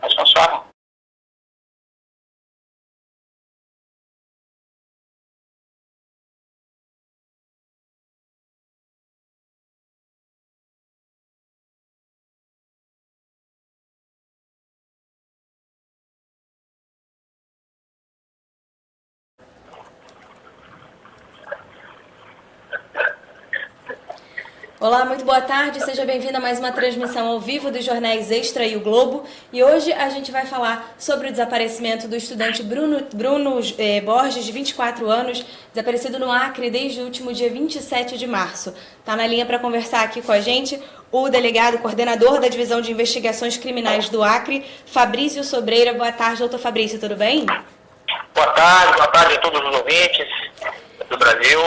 Mas funciona. Olá, muito boa tarde, seja bem-vindo a mais uma transmissão ao vivo dos jornais Extra e o Globo. E hoje a gente vai falar sobre o desaparecimento do estudante Bruno Borges, de 24 anos, desaparecido no Acre desde o último dia 27 de março. Está na linha para conversar aqui com a gente o delegado, coordenador da Divisão de Investigações Criminais do Acre, Fabrício Sobreira. Boa tarde, doutor Fabrício, tudo bem? Boa tarde a todos os ouvintes do Brasil.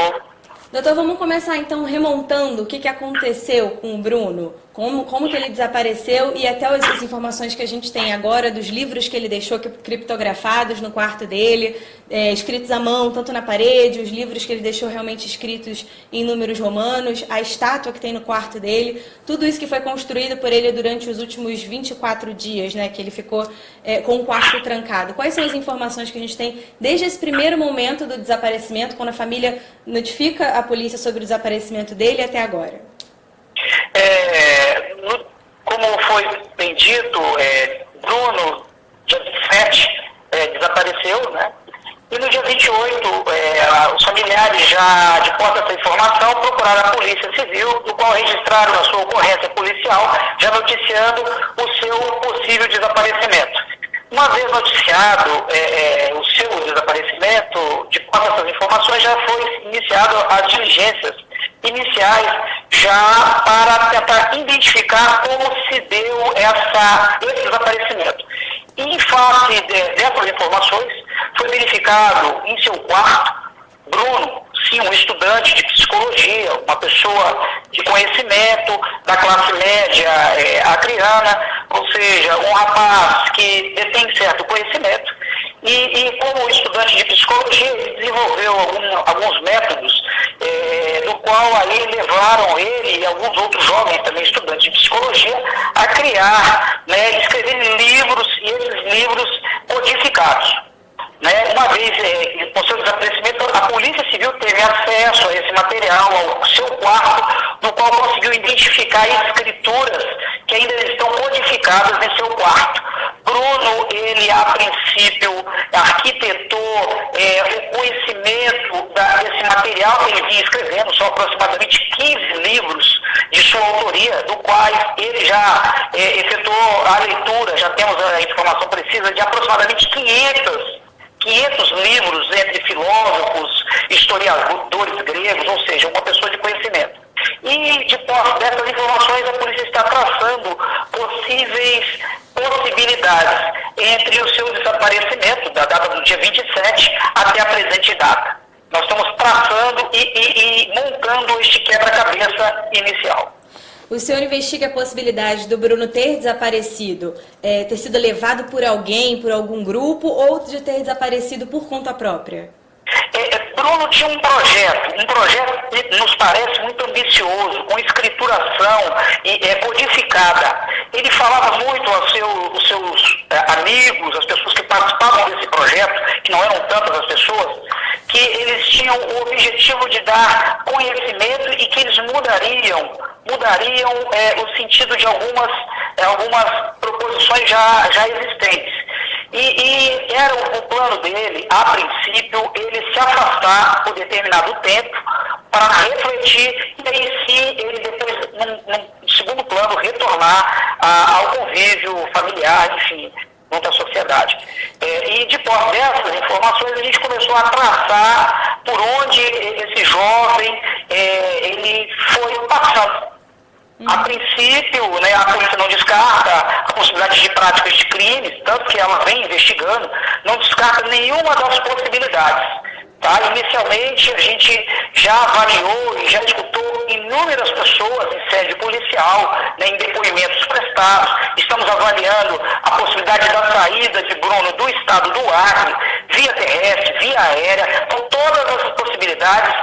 Doutor, vamos começar então remontando o que aconteceu com o Bruno, como que ele desapareceu e até as informações que a gente tem agora dos livros que ele deixou criptografados no quarto dele, escritos à mão, tanto na parede, os livros que ele deixou realmente escritos em números romanos, a estátua que tem no quarto dele, tudo isso que foi construído por ele durante os últimos 24 dias, né, que ele ficou com o quarto trancado. Quais são as informações que a gente tem desde esse primeiro momento do desaparecimento, quando a família notifica a polícia sobre o desaparecimento dele até agora? Como foi bem dito, Bruno, dia 27, desapareceu, né? E no dia 28, os familiares, já de posse dessa informação, procuraram a Polícia Civil, do qual registraram a sua ocorrência policial, já noticiando o seu possível desaparecimento. Uma vez noticiado o seu desaparecimento, de posse dessas informações, já foi iniciado as diligências iniciais já para tentar identificar como se deu esse desaparecimento. E em face dessas informações, foi verificado em seu quarto, Bruno, sim, um estudante de psicologia, uma pessoa de conhecimento, da classe média acreana, ou seja, um rapaz que detém certo conhecimento, e como estudante de psicologia, ele desenvolveu alguns métodos, do qual aí levaram ele e alguns outros jovens também estudantes de psicologia a criar, né, escrever livros, e esses livros codificados. Né? Uma vez, com seu desaparecimento, a Polícia Civil teve acesso a esse material, ao seu quarto, no qual conseguiu identificar escrituras que ainda estão codificadas em seu quarto. Bruno, ele a princípio arquitetou o conhecimento desse material que ele vinha escrevendo, são aproximadamente 15 livros de sua autoria, do quais ele já efetuou a leitura, já temos a informação precisa, de aproximadamente 500 livros entre filósofos, historiadores gregos, ou seja, uma pessoa de conhecimento. E, de posse dessas informações, a polícia está traçando possíveis possibilidades entre o seu desaparecimento, da data do dia 27, até a presente data. Nós estamos traçando e montando este quebra-cabeça inicial. O senhor investiga a possibilidade do Bruno ter desaparecido, ter sido levado por alguém, por algum grupo, ou de ter desaparecido por conta própria? Bruno tinha um projeto que nos parece muito ambicioso, com escrituração codificada. Ele falava muito aos seus amigos, as pessoas que participavam desse projeto, que não eram tantas as pessoas, que eles tinham o objetivo de dar conhecimento e que eles mudariam o sentido de algumas proposições já existentes. E era o plano dele, a princípio, ele se afastar por determinado tempo para refletir e aí sim ele depois, num segundo plano, retornar ao convívio familiar, enfim, junto à sociedade. E de posse dessas informações a gente começou a traçar por onde esse jovem ele foi passando. A princípio, né, a polícia não descarta a possibilidade de práticas de crimes, tanto que ela vem investigando, não descarta nenhuma das possibilidades. Tá? Inicialmente, a gente já avaliou e já escutou inúmeras pessoas em sede policial, né, em depoimentos prestados. Estamos avaliando a possibilidade da saída de Bruno do estado do Acre, via terrestre, via aérea. Então, todas as possibilidades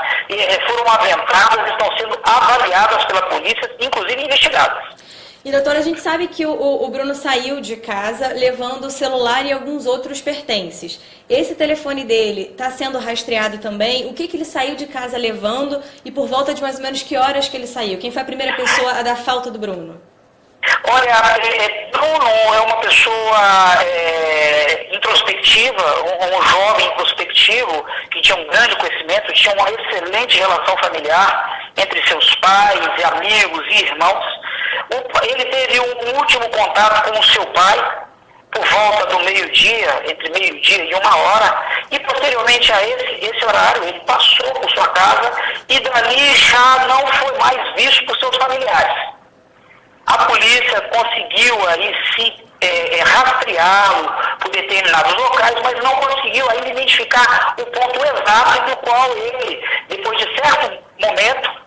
foram aventadas, estão sendo avaliadas pela polícia, inclusive investigadas. E, doutora, a gente sabe que o Bruno saiu de casa levando o celular e alguns outros pertences. Esse telefone dele está sendo rastreado também? O que ele saiu de casa levando e por volta de mais ou menos que horas que ele saiu? Quem foi a primeira pessoa a dar falta do Bruno? Olha, Bruno é uma pessoa introspectiva, um jovem introspectivo que tinha um grande conhecimento, tinha uma excelente relação familiar entre seus pais, e amigos e irmãos. Ele teve um último contato com o seu pai por volta do meio-dia, entre meio-dia e 1h, e posteriormente a esse horário ele passou por sua casa e dali já não foi mais visto por seus familiares. A polícia conseguiu aí sim rastreá-lo por determinados locais, mas não conseguiu ainda identificar o ponto exato do qual ele, depois de certo momento,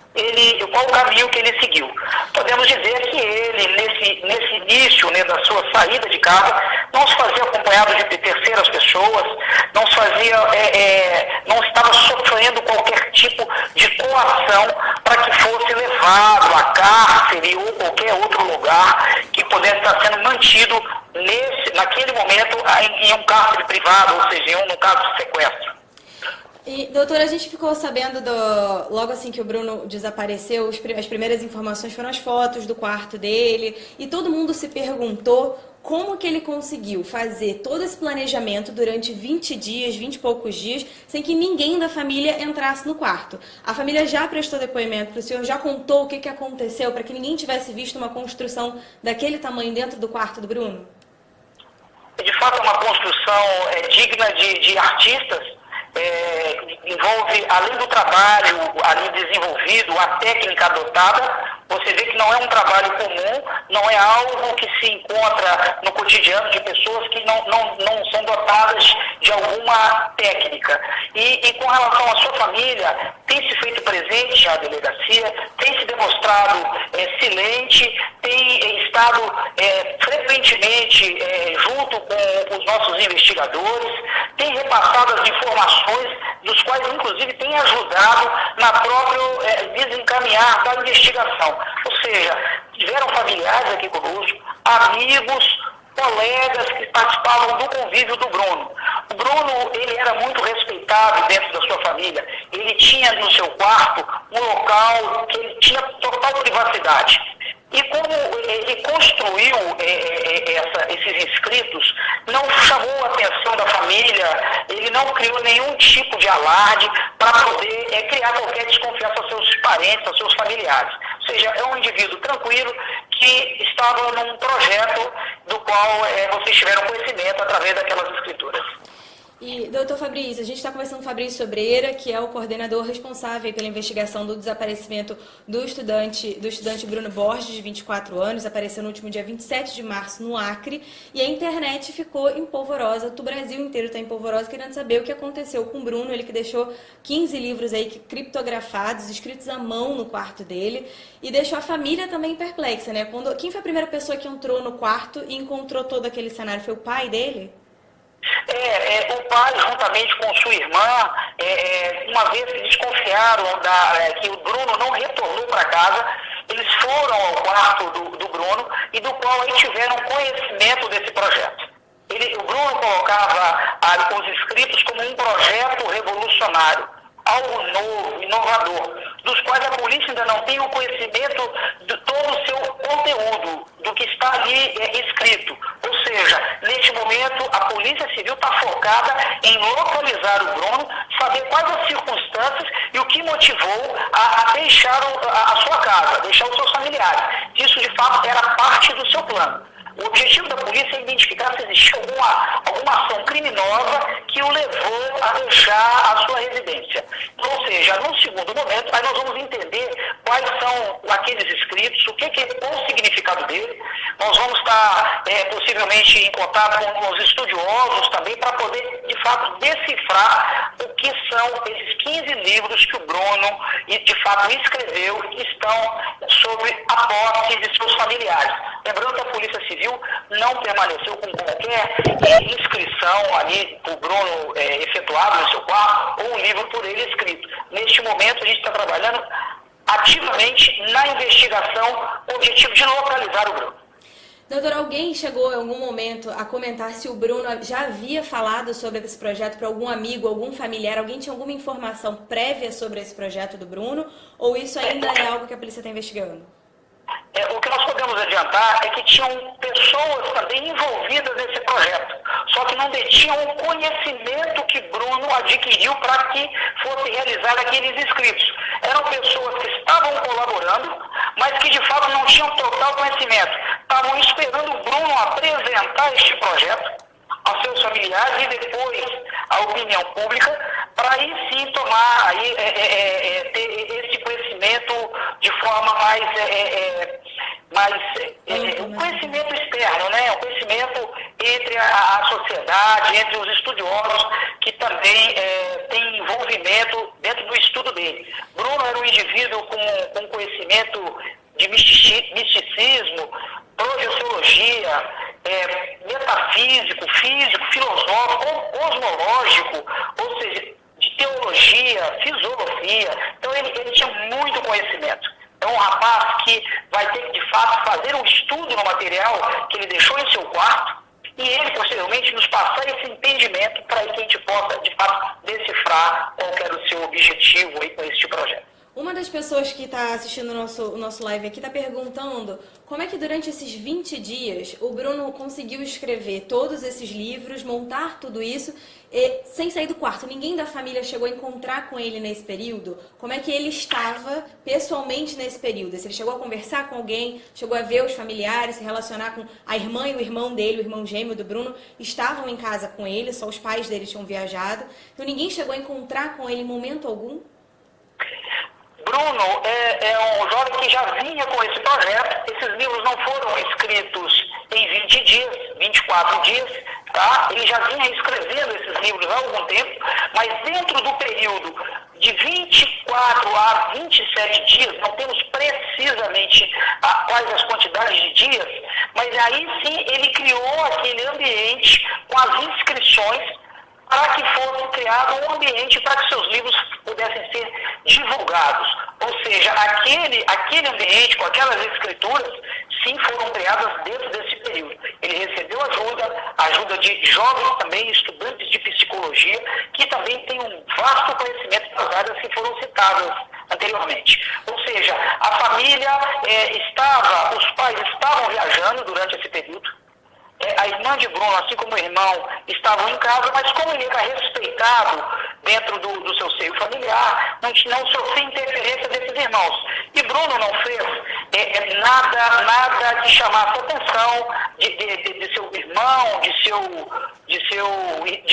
qual o caminho que ele seguiu. Podemos dizer que ele, nesse início, né, da sua saída de casa, não se fazia acompanhado de terceiras pessoas, não estava sofrendo qualquer tipo de coação para que fosse levado à cárcere ou qualquer outro lugar que pudesse estar sendo mantido naquele momento em um cárcere privado, ou seja, no caso de sequestro. E, doutora, a gente ficou sabendo, logo assim que o Bruno desapareceu, as primeiras informações foram as fotos do quarto dele, e todo mundo se perguntou como que ele conseguiu fazer todo esse planejamento durante 20 dias, 20 e poucos dias, sem que ninguém da família entrasse no quarto. A família já prestou depoimento para o senhor, já contou o que aconteceu, para que ninguém tivesse visto uma construção daquele tamanho dentro do quarto do Bruno? De fato, é uma construção digna de artistas. Envolve, além do trabalho ali desenvolvido, a técnica adotada. Você vê que não é um trabalho comum, não é algo que se encontra no cotidiano de pessoas que não são dotadas de alguma técnica. E com relação à sua família, tem se feito presente à delegacia, tem se demonstrado silente, tem estado frequentemente junto com os nossos investigadores, tem repassado as informações, dos quais inclusive tem ajudado na próprio desencaminhar da investigação. Ou seja, tiveram familiares aqui conosco, amigos, colegas que participavam do convívio do Bruno. O Bruno, ele era muito respeitado dentro da sua família. Ele tinha no seu quarto um local que ele tinha total privacidade. E como ele construiu esses inscritos, não chamou a atenção da família, ele não criou nenhum tipo de alarde para poder criar qualquer desconfiança aos seus parentes, aos seus familiares. Ou seja, é um indivíduo tranquilo que estava num projeto do qual vocês tiveram conhecimento através daquelas escrituras. E, doutor Fabrício, a gente está conversando com o Fabrício Sobreira, que é o coordenador responsável pela investigação do desaparecimento do estudante Bruno Borges, de 24 anos, apareceu no último dia 27 de março no Acre, e a internet ficou empolvorosa, o Brasil inteiro está empolvoroso, querendo saber o que aconteceu com o Bruno, ele que deixou 15 livros aí criptografados, escritos à mão no quarto dele, e deixou a família também perplexa, né? Quem foi a primeira pessoa que entrou no quarto e encontrou todo aquele cenário? Foi o pai dele? O pai, juntamente com sua irmã, uma vez que desconfiaram que o Bruno não retornou para casa, eles foram ao quarto do Bruno e do qual aí tiveram conhecimento desse projeto. O Bruno colocava os inscritos como um projeto revolucionário, algo novo, inovador, dos quais a polícia ainda não tem o conhecimento de todo o seu conteúdo, do que está ali escrito. Ou seja, neste momento, a Polícia Civil está focada em localizar o Bruno, saber quais as circunstâncias e o que motivou a deixar a sua casa, deixar os seus familiares. Isso, de fato, era parte do seu plano. O objetivo da polícia é identificar se existiu alguma ação criminosa que o levou a deixar a sua residência. Ou seja, no segundo momento, aí nós vamos entender quais são aqueles escritos, qual o significado dele. Nós vamos estar possivelmente em contato com os estudiosos também para poder, de fato, decifrar o que são esses 15 livros que o Bruno, de fato, escreveu e estão sob a posse de seus familiares. Lembrando que a Polícia Civil não permaneceu com qualquer inscrição ali por Bruno efetuado no seu quarto ou um livro por ele escrito. Neste momento, a gente está trabalhando ativamente na investigação com o objetivo de localizar o Bruno. Doutor, alguém chegou em algum momento a comentar se o Bruno já havia falado sobre esse projeto para algum amigo, algum familiar? Alguém tinha alguma informação prévia sobre esse projeto do Bruno? Ou isso ainda é algo que a polícia está investigando? O que nós podemos adiantar é que tinham pessoas também envolvidas nesse projeto, só que não detinham o conhecimento que Bruno adquiriu para que fosse realizar aqueles escritos. Eram pessoas que estavam colaborando, mas que de fato não tinham total conhecimento. Estavam esperando o Bruno apresentar este projeto aos seus familiares e depois à opinião pública, para aí sim tomar, aí, ter esse conhecimento de forma um conhecimento externo, né? Um conhecimento entre a sociedade, entre os estudiosos que também têm envolvimento dentro do estudo dele. Bruno era um indivíduo com conhecimento de misticismo, projeciologia, metafísico, físico, filosófico, cosmológico, ou seja, de teologia, filosofia. Então ele tinha muito conhecimento. É um rapaz que vai ter que, de fato, fazer um estudo no material que ele deixou em seu quarto e ele, posteriormente, nos passar esse entendimento para que a gente possa, de fato, decifrar qual era o seu objetivo aí com este projeto. Uma das pessoas que está assistindo o nosso live aqui está perguntando como é que durante esses 20 dias o Bruno conseguiu escrever todos esses livros, montar tudo isso sem sair do quarto. Ninguém da família chegou a encontrar com ele nesse período? Como é que ele estava pessoalmente nesse período? Se ele chegou a conversar com alguém, chegou a ver os familiares, se relacionar com a irmã e o irmão dele, o irmão gêmeo do Bruno, estavam em casa com ele, só os pais dele tinham viajado. Então ninguém chegou a encontrar com ele em momento algum? Bruno é um jovem que já vinha com esse projeto. Esses livros não foram escritos em 20 dias, 24 dias, tá? Ele já vinha escrevendo esses livros há algum tempo, mas dentro do período de 24 a 27 dias, não temos precisamente quais as quantidades de dias, mas aí sim ele criou aquele ambiente com as inscrições para que fosse criado um ambiente para que seus livros pudessem ser divulgados. Ou seja, aquele ambiente com aquelas escrituras, sim, foram criadas dentro desse período. Ele recebeu ajuda de jovens também, estudantes de psicologia, que também têm um vasto conhecimento das áreas que foram citadas anteriormente. Ou seja, a família os pais estavam viajando durante esse período. A irmã de Bruno, assim como o irmão, estavam em casa, mas como ele era respeitado dentro do seu seio familiar, não sofreu interferência desses irmãos. E Bruno não fez nada que chamasse a atenção de seu irmão, de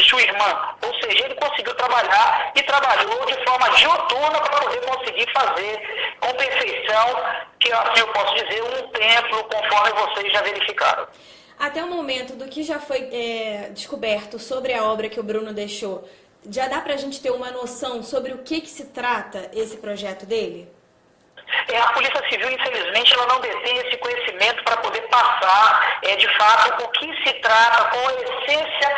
sua irmã. Ou seja, ele conseguiu trabalhar e trabalhou de forma dioturna para poder conseguir fazer com perfeição, que assim eu posso dizer, um templo, conforme vocês já verificaram. Até o momento do que já foi descoberto sobre a obra que o Bruno deixou, já dá pra gente ter uma noção sobre o que se trata esse projeto dele? A Polícia Civil, infelizmente, ela não detém esse conhecimento para poder passar, de fato, o que se trata com a essência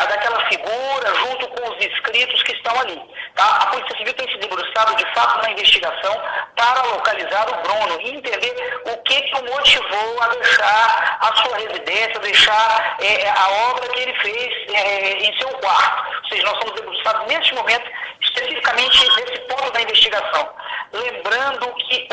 daquela figura, junto com os escritos que estão ali. Tá? A Polícia Civil tem se debruçado, de fato, na investigação para localizar o Bruno e entender o que o motivou a deixar a sua residência, deixar a obra que ele fez em seu quarto. Ou seja, nós estamos debruçados neste momento, especificamente nesse ponto da investigação. Lembrando que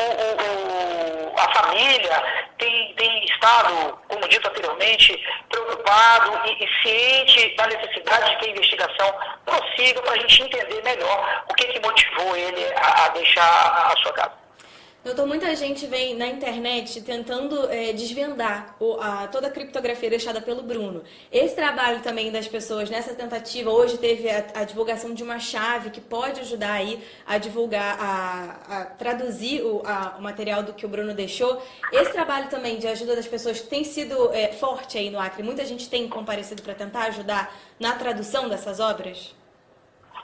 a família tem estado, como dito anteriormente, preocupado e ciente da necessidade de que a investigação prossiga para a gente entender melhor o que motivou ele a deixar a sua casa. Doutor, muita gente vem na internet tentando desvendar toda a criptografia deixada pelo Bruno. Esse trabalho também das pessoas nessa tentativa, hoje teve a divulgação de uma chave que pode ajudar aí a divulgar, a traduzir o material do que o Bruno deixou. Esse trabalho também de ajuda das pessoas tem sido forte aí no Acre. Muita gente tem comparecido para tentar ajudar na tradução dessas obras?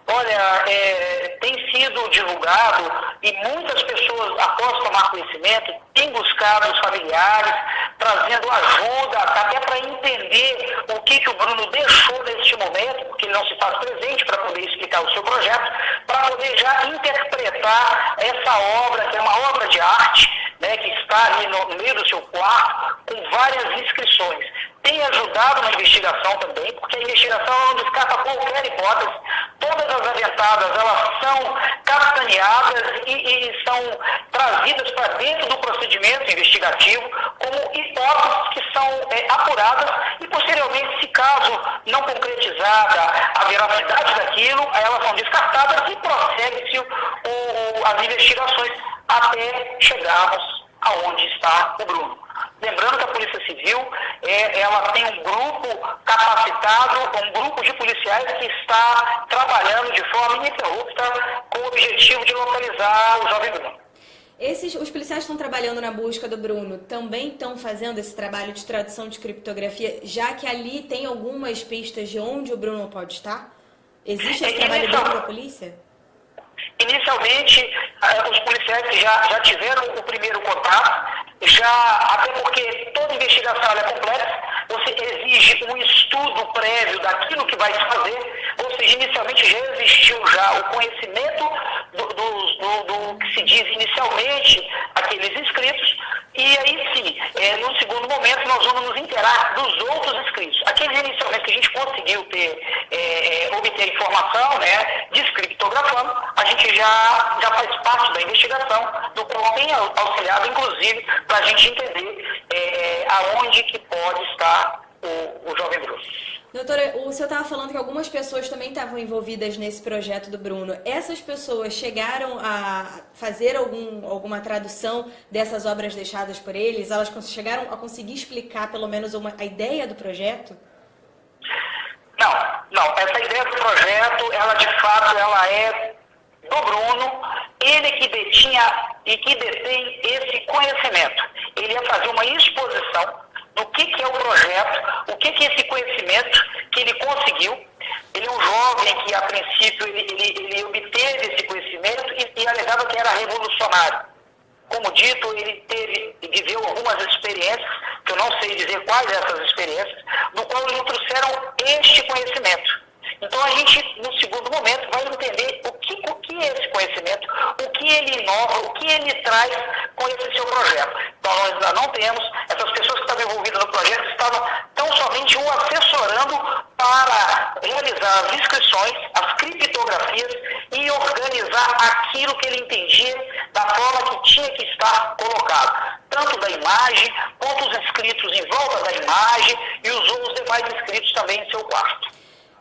Olha, tem sido divulgado e muitas pessoas, após tomar conhecimento, têm buscado os familiares trazendo ajuda, até para entender o que o Bruno deixou neste momento, porque ele não se faz presente para poder explicar o seu projeto, para poder já interpretar essa obra, que é uma obra de arte, né, que está ali no meio do seu quarto, com várias inscrições. Tem ajudado na investigação também, porque a investigação não descarta qualquer hipótese. Todas as aventadas, elas são castaneadas e são trazidas para dentro do procedimento investigativo como hipóteses que são apuradas e, posteriormente, se caso não concretizada a veracidade daquilo, elas são descartadas e prossegue-se as investigações até chegarmos aonde está o Bruno. Lembrando que a Polícia Civil, ela tem um grupo capacitado, um grupo de policiais que está trabalhando de forma ininterrupta com o objetivo de localizar o jovem Bruno. Os policiais que estão trabalhando na busca do Bruno também estão fazendo esse trabalho de tradução de criptografia, já que ali tem algumas pistas de onde o Bruno pode estar? Existe esse trabalho dentro da polícia? Inicialmente, os policiais que já tiveram o primeiro contato, até porque toda investigação é complexa, você exige um estudo prévio daquilo que vai se fazer, ou seja, inicialmente já existiu o conhecimento do que se diz inicialmente aqueles inscritos, e aí sim, no segundo momento nós vamos nos inteirar dos outros inscritos. Aqueles inicialmente que a gente conseguiu obter informação, né, descriptografando, a gente já faz parte da investigação, do qual tem auxiliado, inclusive, para a gente entender aonde que pode estar o jovem Bruno. Doutora, o senhor estava falando que algumas pessoas também estavam envolvidas nesse projeto do Bruno. Essas pessoas chegaram a fazer alguma tradução dessas obras deixadas por eles? Elas chegaram a conseguir explicar pelo menos a ideia do projeto? Não. Essa ideia do projeto, ela de fato, ela é do Bruno, ele que detinha e que detém esse conhecimento. Ele ia fazer uma exposição do que é o projeto, o que é esse conhecimento que ele conseguiu. Ele é um jovem que, a princípio, ele obteve esse conhecimento e alegava que era revolucionário. Como dito, ele viveu algumas experiências, que eu não sei dizer quais essas experiências, no qual lhe trouxeram este conhecimento. Então, a gente, no segundo momento, vai entender o que é esse conhecimento, o que ele inova, o que ele traz com esse seu projeto. Então, nós ainda não temos, essas pessoas que estavam envolvidas no projeto estavam tão somente o assessorando para realizar as inscrições, as criptografias e organizar aquilo que ele entendia da forma que tinha que estar colocado. Tanto da imagem, quanto os inscritos em volta da imagem e os demais inscritos também em seu quarto.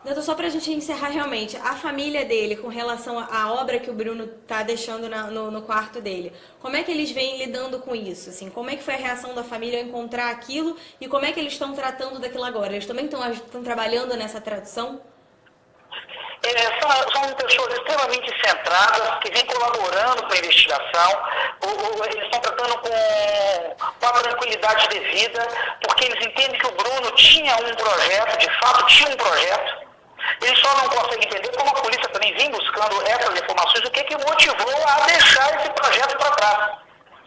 Doutor, só para a gente encerrar realmente, a família dele, com relação à obra que o Bruno está deixando no quarto dele, como é que eles vêm lidando com isso? Assim, como é que foi a reação da família ao encontrar aquilo e como é que eles estão tratando daquilo agora? Eles também estão trabalhando nessa tradução? São pessoas extremamente centradas, que vêm colaborando com a investigação, eles estão tratando com a tranquilidade devida, porque eles entendem que o Bruno tinha um projeto, de fato tinha um projeto. Eles só não conseguem entender como a polícia também vem buscando essas informações, o que motivou a deixar esse projeto para trás.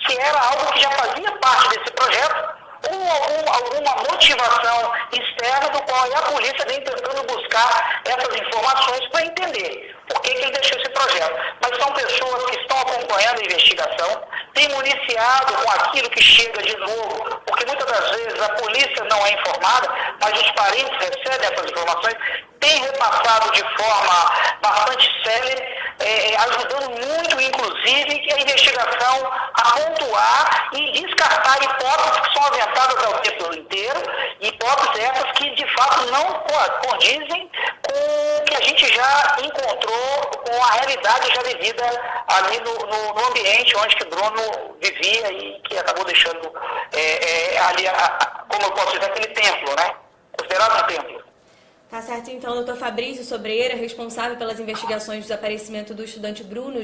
Se era algo que já fazia parte desse projeto, ou alguma motivação externa do qual a polícia vem tentando buscar essas informações para entender por que ele deixou esse projeto. Mas são pessoas que estão acompanhando a investigação, têm municiado com aquilo que chega de novo, porque muitas das vezes a polícia não é informada, mas os parentes recebem essas informações, têm repassado de forma bastante célere, ajudando muito, inclusive, a investigação a pontuar e descartar hipóteses que são aventadas ao tempo inteiro, hipóteses essas que, de fato, não condizem com o que a gente já encontrou com a realidade já vivida ali no ambiente onde que o Bruno vivia e que acabou deixando ali, como eu posso dizer, aquele templo, né? Considerado um templo. Tá certo, então, doutor Fabrício Sobreira, responsável pelas investigações do desaparecimento do estudante Bruno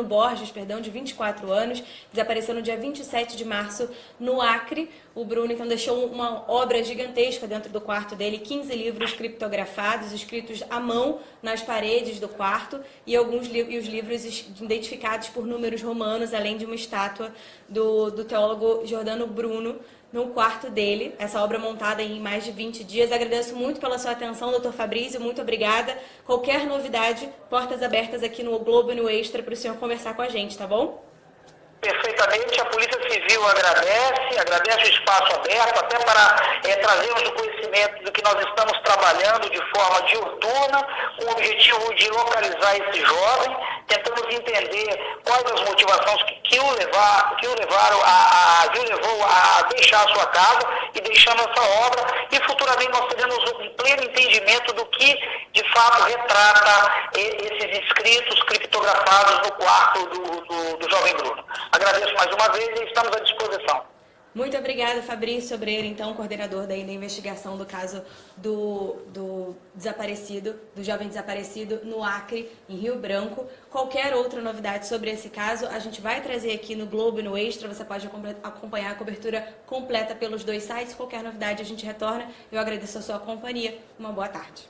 Borges, de 24 anos, desapareceu no dia 27 de março no Acre. O Bruno, então, deixou uma obra gigantesca dentro do quarto dele, 15 livros criptografados, escritos à mão nas paredes do quarto, e os livros identificados por números romanos, além de uma estátua do teólogo Giordano Bruno, no quarto dele, essa obra montada em mais de 20 dias. Agradeço muito pela sua atenção, doutor Fabrício, muito obrigada. Qualquer novidade, portas abertas aqui no Globo e no Extra para o senhor conversar com a gente, tá bom? Perfeitamente, a Polícia Civil agradece o espaço aberto, até para trazermos o conhecimento do que nós estamos trabalhando de forma diuturna, com o objetivo de localizar esse jovem, tentamos entender quais as motivações que o levou a deixar a sua casa e deixando essa obra, e futuramente nós teremos um pleno entendimento do que de fato retrata esses escritos criptografados no quarto do jovem Bruno. Agradeço mais uma vez e estamos à disposição. Muito obrigada, Fabrício Sobreiro, então, coordenador da investigação do caso do desaparecido, do jovem desaparecido no Acre, em Rio Branco. Qualquer outra novidade sobre esse caso, a gente vai trazer aqui no Globo e no Extra. Você pode acompanhar a cobertura completa pelos 2 sites. Qualquer novidade a gente retorna. Eu agradeço a sua companhia. Uma boa tarde.